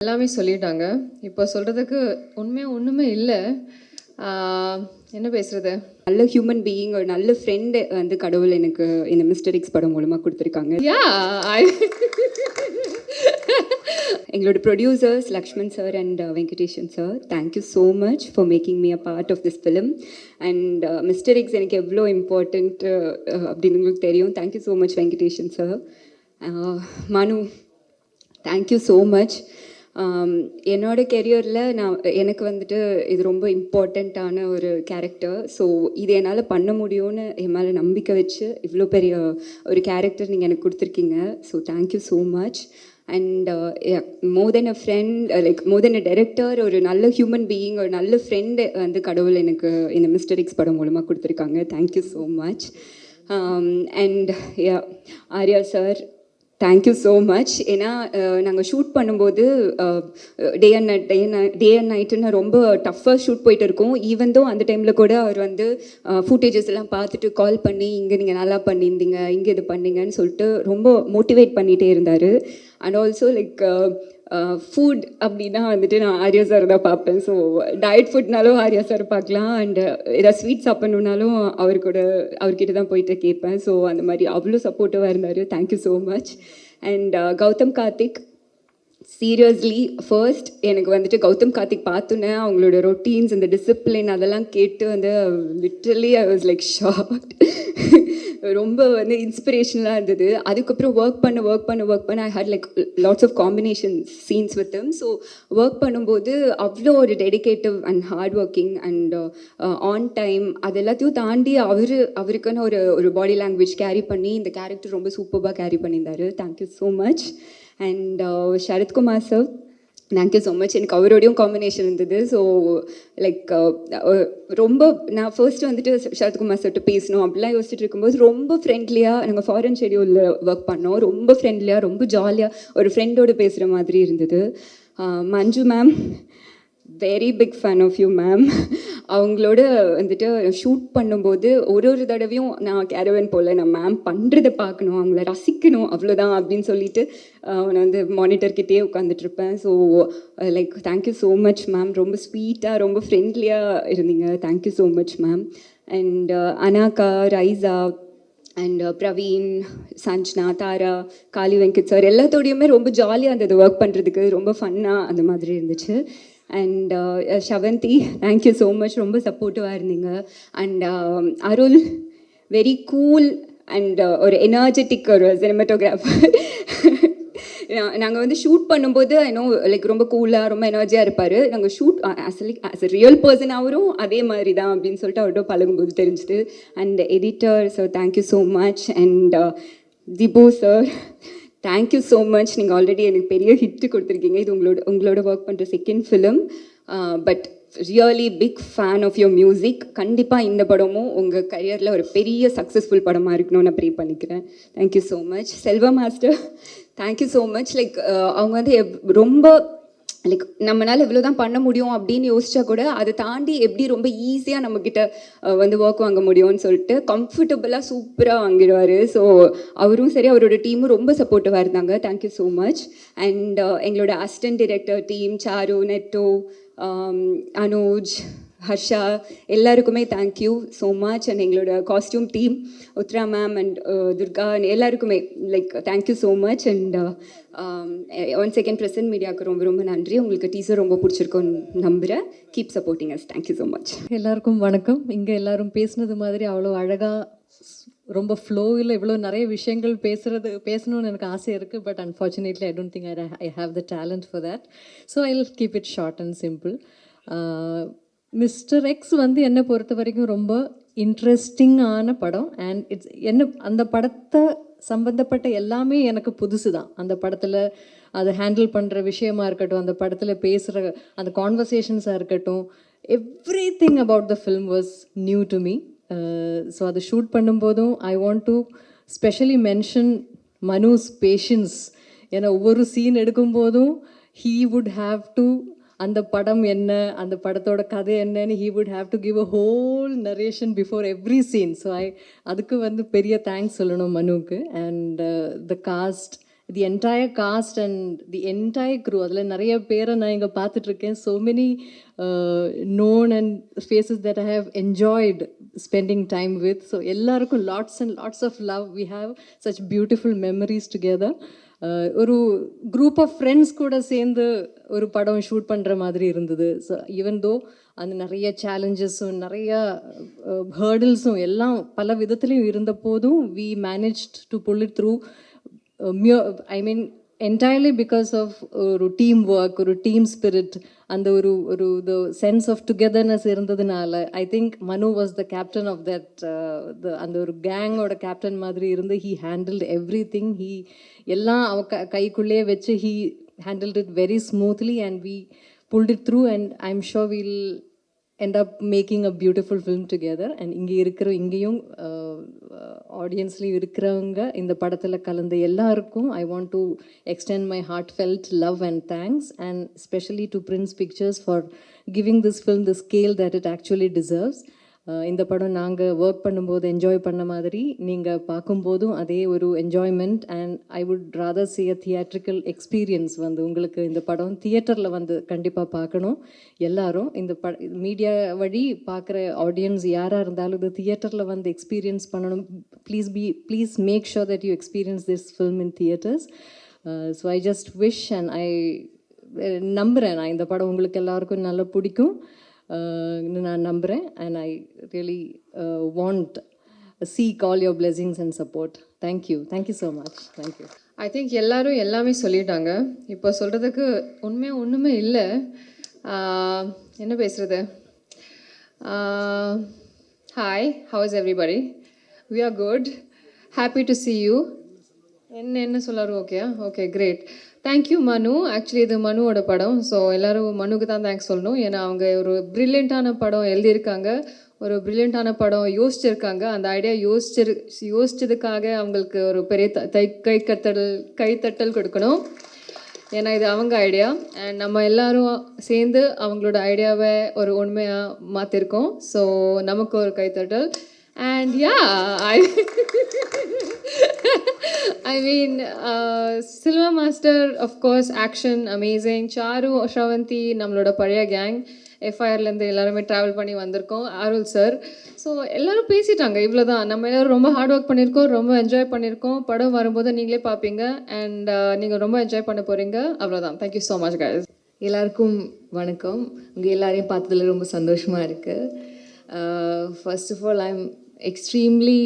எல்லாமே சொல்லிட்டாங்க. இப்போ சொல்கிறதுக்கு உண்மையாக ஒன்றுமே இல்லை. என்ன பேசுறது? நல்ல ஹியூமன் பீயிங், ஒரு நல்ல ஃப்ரெண்டு வந்து கடவுள் எனக்கு இந்த மிஸ்டர் எக்ஸ் படம் மூலமாக கொடுத்துருக்காங்க. எங்களோட producers Lakshman sir and Venkatesan sir, thank you so much for making me a part of this film. And mister X எனக்கு எவ்வளோ இம்பார்ட்டண்ட் அப்படின்னு உங்களுக்கு தெரியும். Thank you so much Venkatesan sir. Manu, thank you so much. என்னோட கெரியரில் எனக்கு வந்துட்டு இது ரொம்ப இம்பார்ட்டண்ட்டான ஒரு கேரக்டர். ஸோ இது என்னால் பண்ண முடியும்னு என் மேலே நம்பிக்கை வச்சு இவ்வளோ பெரிய ஒரு கேரக்டர் நீங்கள் எனக்கு கொடுத்துருக்கீங்க. So thank you so much. And more then a friend, like more then a director, ஒரு நல்ல ஹியூமன் பீயிங், ஒரு நல்ல ஃப்ரெண்டு வந்து கடவுள் எனக்கு இந்த மிஸ்டர் எக்ஸ் படம் மூலமாக கொடுத்துருக்காங்க. Thank you so much. And Arya sir, thank you so much. ஏன்னா நாங்கள் ஷூட் பண்ணும்போது டே அண்ட் நைட்டுன்னு ரொம்ப டஃப்பாக ஷூட் போயிட்டு இருக்கோம். ஈவன் தோ அந்த டைமில் கூட அவர் வந்து ஃபுட்டேஜஸ் எல்லாம் பார்த்துட்டு கால் பண்ணி, இங்கே நீங்கள் நல்லா பண்ணியிருந்தீங்க, இங்கே இது பண்ணீங்கன்னு சொல்லிட்டு ரொம்ப மோட்டிவேட் பண்ணிகிட்டே இருந்தார். அண்ட் ஆல்சோ லைக் ஃபுட் அப்படின்னா வந்துட்டு நான் ஆர்யா சார் தான் பார்ப்பேன். ஸோ டயட் ஃபுட்னாலும் ஆர்யா சார் பார்க்கலாம். அண்ட் ஏதாவது ஸ்வீட் சாப்பிட்ணுன்னாலும் அவர்கிட்ட தான் போயிட்டு கேட்பேன். ஸோ அந்த மாதிரி அவ்வளோ சப்போர்ட்டிவாக இருந்தார். Thank you so much. And Gautham Karthik, seriously first எனக்கு வந்துட்டு கௌதம் கார்த்திக் பார்த்தோன்னே அவங்களோட ரொட்டீன்ஸ், இந்த டிசிப்ளின் அதெல்லாம் கேட்டு வந்து literally I was like shocked. ரொம்ப வந்து இன்ஸ்பிரேஷனலாக இருந்தது. அதுக்கப்புறம் ஒர்க் பண்ண I had like lots of combination scenes with him. So work பண்ணும்போது அவ்வளோ ஒரு dedicative and hard working and on time, அது எல்லாத்தையும் தாண்டி அவருக்குன்னு ஒரு பாடி லாங்குவேஜ் கேரி பண்ணி இந்த கேரக்டர் ரொம்ப சூப்பராக கேரி பண்ணியிருந்தாரு. Thank you so much. And Sarathkumar sir, thank you so much. எனக்கு அவரோடையும் காம்பினேஷன் இருந்தது. ஸோ லைக் ரொம்ப நான் ஃபர்ஸ்ட் வந்துட்டு சரத்குமார் சார்ட்டு பேசணும் அப்படிலாம் யோசிச்சுட்டு இருக்கும்போது ரொம்ப ஃப்ரெண்ட்லியாக, நாங்கள் ஃபாரின் ஷெடியூலில் ஒர்க் பண்ணோம். ரொம்ப ஃப்ரெண்ட்லியாக, ரொம்ப ஜாலியாக ஒரு ஃப்ரெண்டோடு பேசுகிற மாதிரி இருந்தது. Manju ma'am, very big fan of you ma'am. அவங்களோட வந்துட்டு ஷூட் பண்ணும்போது ஒரு தடவையும் நான் கேரவன் போல் நான் மேம் பண்ணுறதை பார்க்கணும், அவங்கள ரசிக்கணும், அவ்வளோதான் அப்படின்னு சொல்லிட்டு நான் வந்து மானிட்டர்கிட்டே உட்காந்துட்ருப்பேன். So like thank you so much ma'am. ரொம்ப ஸ்வீட்டாக, ரொம்ப ஃப்ரெண்ட்லியாக இருந்தீங்க. Thank you so much ma'am. And Anagha, Raiza and Praveen, Sanjana, Tara, Kali Venkat sir எல்லாத்தோடையுமே ரொம்ப ஜாலியாக இருந்தது ஒர்க் பண்ணுறதுக்கு. ரொம்ப ஃபன்னாக அந்த மாதிரி இருந்துச்சு. And Shavanthi, thank you so much. ரொம்ப சப்போர்ட்டிவாக இருந்தீங்க. And Arul, very cool and ஒரு எனர்ஜெட்டிக் ஒரு சினிமாட்டோகிராஃபர். நாங்கள் வந்து ஷூட் பண்ணும்போது ஐநோ லைக் ரொம்ப கூலாக, ரொம்ப எனர்ஜியாக இருப்பார். நாங்கள் shoot as a real person அவரும் அதே மாதிரி தான் அப்படின்னு சொல்லிட்டு அவர்கிட்ட பழகும்போது தெரிஞ்சுது. And editor sir, thank you so much. And Dibu sir, thank you so much. நீங்கள் ஆல்ரெடி எனக்கு பெரிய ஹிட்டு கொடுத்துருக்கீங்க. இது உங்களோட ஒர்க் பண்ணுற second film. But really big fan of your music. கண்டிப்பாக இந்த படமும் உங்கள் கரியரில் ஒரு பெரிய சக்ஸஸ்ஃபுல் படமாக இருக்கணும்னு நான் ப்ரே பண்ணிக்கிறேன். Thank you so much. Selva master, thank you so much. Like அவங்க வந்து ரொம்ப லைக் நம்மளால் இவ்வளோ தான் பண்ண முடியும் அப்படின்னு யோசிச்சா கூட அதை தாண்டி எப்படி ரொம்ப ஈஸியாக நம்மக்கிட்ட வந்து ஒர்க் வாங்க முடியும்னு சொல்லிட்டு கம்ஃபர்டபுளாக சூப்பராக வாங்கிடுவார். ஸோ அவரும் சரி, அவரோட டீமும் ரொம்ப சப்போர்ட்டிவாக இருந்தாங்க. Thank you so much. அண்ட் எங்களோட assistant director team, Charu, Netto, Anuj, Harsha, எல்லாருக்குமே தேங்க்யூ ஸோ மச். அண்ட் எங்களோட costume team, Uthra ma'am and Durga, எல்லாருக்குமே like thank you so much. And one second present மீடியாவுக்கு ரொம்ப ரொம்ப நன்றி. உங்களுக்கு டீசர் ரொம்ப பிடிச்சிருக்கோன்னு நம்புகிறேன். Keep supporting us. Thank you so much. எல்லாருக்கும் வணக்கம். இங்கே எல்லாரும் பேசுனது மாதிரி அவ்வளோ அழகாக ரொம்ப ஃப்ளோவில் இவ்வளோ நிறைய விஷயங்கள் பேசணும்னு எனக்கு ஆசை இருக்குது. But unfortunately I don't think I have the talent for that. So I will keep it short and simple. Mister X வந்து என்னை பொறுத்த வரைக்கும் ரொம்ப இன்ட்ரெஸ்டிங்கான படம். அண்ட் அந்த படத்தை சம்பந்தப்பட்ட எல்லாமே எனக்கு புதுசு தான். அந்த படத்தில் அதை ஹேண்டில் பண்ணுற விஷயமா இருக்கட்டும், அந்த படத்தில் பேசுகிற அந்த கான்வர்சேஷன்ஸாக இருக்கட்டும், everything about the film was new to me. So அதை ஷூட் பண்ணும்போதும் I want to specially mention Manu's patience. ஏன்னா ஒவ்வொரு சீன் எடுக்கும்போதும் ஹீ வுட் ஹாவ் டு அந்த படம் என்ன, அந்த படத்தோட கதை என்னன்னு he would have to give a whole narration before every scene. So அதுக்கு வந்து பெரிய தேங்க்ஸ் சொல்லணும் மனுவுக்கு. And the cast, the entire cast and the entire crew, அதில் நிறைய பேரை நான் இங்கே பார்த்துட்ருக்கேன். So many known and faces that I have enjoyed spending time with. So எல்லாருக்கும் lots and lots of love. We have such beautiful memories together. ஒரு group of friends கூட சேர்ந்து ஒரு படம் ஷூட் பண்ணுற மாதிரி இருந்தது. ஸோ ஈவன் தோ அந்த நிறைய சேலஞ்சஸும் நிறைய ஹேர்டில்ஸும் எல்லாம் பல விதத்துலையும் இருந்த போதும் we managed to pull it through. I mean entirely because of ஒரு டீம் ஒர்க், ஒரு டீம் ஸ்பிரிட், அந்த ஒரு ஒரு த சென்ஸ் ஆஃப் டுகெதர்னஸ் இருந்ததுனால I think Manu was the captain of that, அந்த ஒரு கேங்கோட கேப்டன் மாதிரி இருந்து he handled everything. He எல்லாம் அவ கைக்குள்ளேயே வச்சு he handled it very smoothly and we pulled it through and I am sure will end up making a beautiful film together. And இங்கேயும் ஆடியன்ஸ்லேயும் இருக்கிறவங்க இந்த படத்தில் கலந்த எல்லாருக்கும் I want to extend my heartfelt love and thanks, and especially to Prince Pictures for giving this film the scale that it actually deserves. இந்த படம் நாங்கள் work பண்ணும்போது என்ஜாய் பண்ண மாதிரி நீங்கள் பார்க்கும்போதும் அதே ஒரு enjoyment, and I would rather see a theatrical experience. வந்து உங்களுக்கு இந்த படம் தியேட்டரில் வந்து கண்டிப்பாக பார்க்கணும். எல்லாரும் இந்த மீடியா வழி பார்க்குற ஆடியன்ஸ் யாராக இருந்தாலும் இது தியேட்டரில் வந்து எக்ஸ்பீரியன்ஸ் பண்ணணும். Please make sure that you experience this film in theatres. So I just wish and I நம்புகிறேன் நான் இந்த படம் உங்களுக்கு எல்லாருக்கும் நல்லா பிடிக்கும் நான் நம்புகிறேன். And I really want seek all your blessings and support. Thank you so much. Thank you. I think எல்லாரும் எல்லாமே சொல்லிட்டாங்க. இப்போ சொல்கிறதுக்கு ஒன்றுமே இல்லை. என்ன பேசுகிறது? Hi, how is everybody? We are good, happy to see you. என்ன சொல்லாரு? Okay great. Thank you Manu. Actually இது மனுவோட படம். ஸோ எல்லோரும் மனுக்கு தான் தேங்க்ஸ் சொல்லணும். ஏன்னா அவங்க ஒரு ப்ரில்லியண்ட்டான படம் எழுதியிருக்காங்க, ஒரு ப்ரில்லியண்ட்டான படம் யோசிச்சிருக்காங்க. அந்த ஐடியா யோசிச்சதுக்காக அவங்களுக்கு ஒரு பெரிய கைத்தட்டல் கொடுக்கணும். ஏன்னா இது அவங்க ஐடியா அண்ட் நம்ம எல்லோரும் சேர்ந்து அவங்களோட ஐடியாவை ஒரு உண்மையாக மாற்றிருக்கோம். ஸோ நமக்கு ஒரு கைத்தட்டல். And yeah, I mean, Silva Master, of course, action, amazing. Charu, Shravanti, நம்மளோட பழைய கேங், எஃப்ஐஆர்லேருந்து எல்லாருமே ட்ராவல் பண்ணி வந்திருக்கோம். அருள் சார். ஸோ எல்லோரும் பேசிட்டாங்க, இவ்வளோ தான். நம்ம எல்லோரும் ரொம்ப ஹார்ட் ஒர்க் பண்ணியிருக்கோம், ரொம்ப என்ஜாய் பண்ணியிருக்கோம். படம் வரும்போது நீங்களே பார்ப்பீங்க அண்ட் நீங்கள் ரொம்ப என்ஜாய் பண்ண போகிறீங்க. அவ்வளோதான். Thank you so much guys. எல்லாருக்கும் வணக்கம். உங்கள் எல்லாரையும் பார்த்ததில் ரொம்ப சந்தோஷமாக இருக்குது. First of all, I am extremely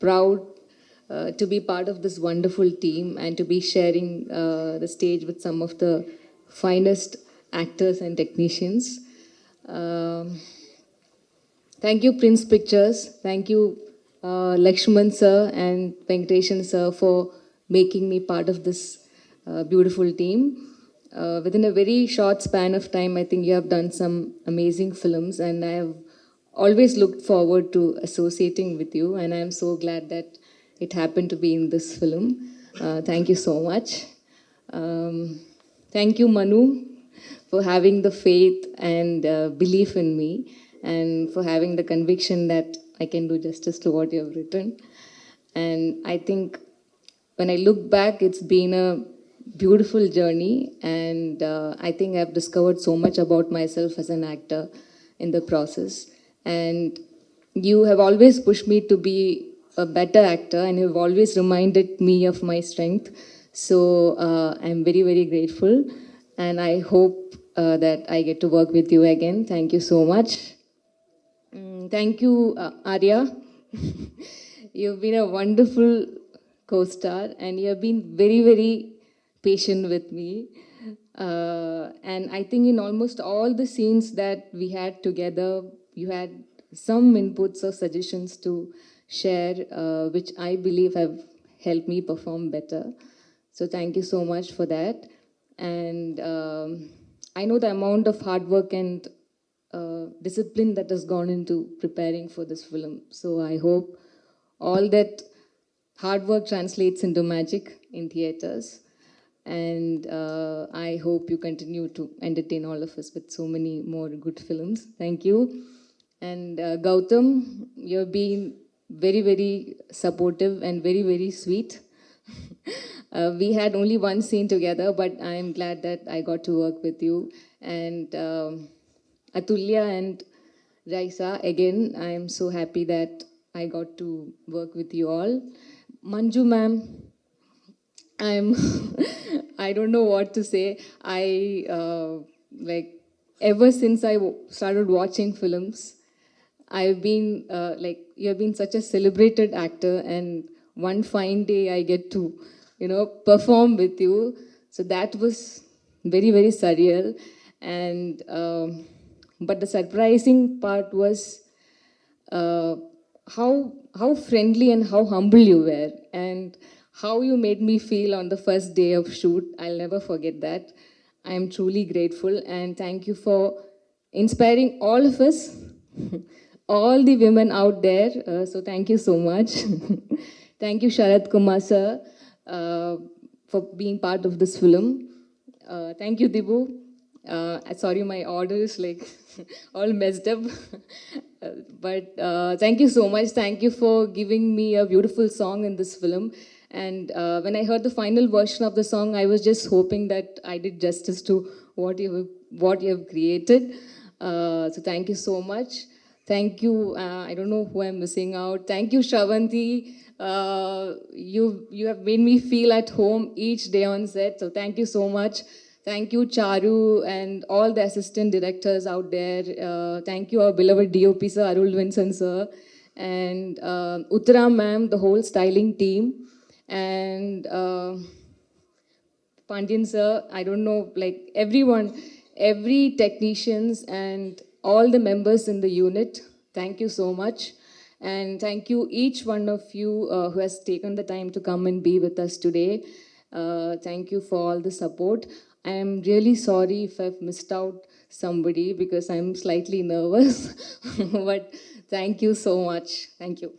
proud to be part of this wonderful team and to be sharing the stage with some of the finest actors and technicians. Thank you Prince Pictures, thank you Lakshman sir and Venkateshan sir for making me part of this beautiful team. Within a very short span of time, I think you have done some amazing films and I have always looked forward to associating with you, and I am so glad that it happened to be in this film. Thank you so much. Thank you Manu for having the faith and belief in me, and for having the conviction that I can do justice to what you have written. And I think when I look back, it's been a beautiful journey, and I think I've discovered so much about myself as an actor in the process. And you have always pushed me to be a better actor, and you've always reminded me of my strength. So I'm very, very grateful, and I hope that I get to work with you again. Thank you so much. Thank you, Arya. You've been a wonderful co-star, and you have been very, very patient with me. And I think in almost all the scenes that we had together, you had some inputs or suggestions to share, which I believe have helped me perform better. So thank you so much for that. And I know the amount of hard work and discipline that has gone into preparing for this film. So I hope all that hard work translates into magic in theaters. And I hope you continue to entertain all of us with so many more good films. Thank you. And Gautam, you've been very, very supportive and very, very sweet. We had only one scene together, but I am glad that I got to work with you. And Atulya and Raisa, again, I am so happy that I got to work with you all. Manju ma'am, I'm I don't know what to say. I like ever since I started watching films, I've been you have been such a celebrated actor, and one fine day I get to perform with you. So that was very surreal, and but the surprising part was uh, how friendly and how humble you were, and how you made me feel on the first day of shoot. I'll never forget that. I am truly grateful, and thank you for inspiring all of us, all the women out there. So thank you so much. Thank you, Sharad Kumar sir, for being part of this film. Thank you, Dibu. Sorry, my order is like all messed up. But thank you so much. Thank you for giving me a beautiful song in this film. And when I heard the final version of the song, I was just hoping that I did justice to what you have created. So thank you so much. Thank you. I don't know who I'm missing out. Thank you, Shravanti. You have made me feel at home each day on set. So thank you so much. Thank you, Charu, and all the assistant directors out there. Thank you, our beloved DOP sir, Arul Vincent sir, and Uttara ma'am, the whole styling team, and Pandian sir. I don't know, like everyone, every technicians and all the members in the unit. Thank you so much. And thank you, each one of you who has taken the time to come and be with us today. Thank you for all the support. I am really sorry if I've missed out somebody because I'm slightly nervous. But thank you so much. Thank you.